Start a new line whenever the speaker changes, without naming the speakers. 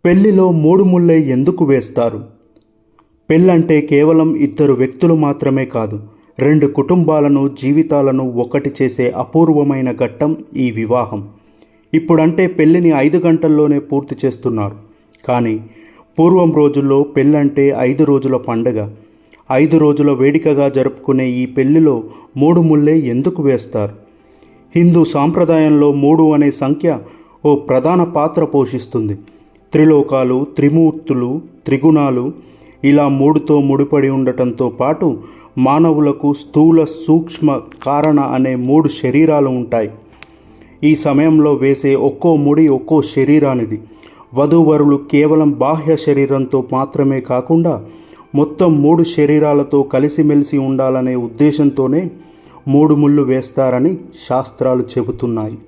పెళ్లిలో మూడు ముళ్ళే ఎందుకు వేస్తారు? పెళ్ళంటే కేవలం ఇద్దరు వ్యక్తులు మాత్రమే కాదు, రెండు కుటుంబాలను, జీవితాలను ఒకటి చేసే అపూర్వమైన ఘట్టం ఈ వివాహం. ఇప్పుడంటే పెళ్ళిని 5 గంటల్లోనే పూర్తి చేస్తున్నారు. కానీ పూర్వం రోజుల్లో పెళ్ళంటే 5 రోజుల పండగ. 5 రోజుల వేడుకగా జరుపుకునే ఈ పెళ్లిలో మూడు ముళ్ళే ఎందుకు వేస్తారు? హిందూ సాంప్రదాయంలో 3 అనే సంఖ్య ఓ ప్రధాన పాత్ర పోషిస్తుంది. త్రిలోకాలు, త్రిమూర్తులు, త్రిగుణాలు ఇలా 3తో ముడిపడి ఉండటంతో పాటు మానవులకు స్థూల, సూక్ష్మ, కారణ అనే 3 శరీరాలు ఉంటాయి. ఈ సమయంలో వేసే ఒక్కో ముడి ఒక్కో శరీరానిది. వధూవరులు కేవలం బాహ్య శరీరంతో మాత్రమే కాకుండా మొత్తం 3 శరీరాలతో కలిసిమెలిసి ఉండాలనే ఉద్దేశంతోనే 3 ముళ్ళు వేస్తారని శాస్త్రాలు చెబుతున్నాయి.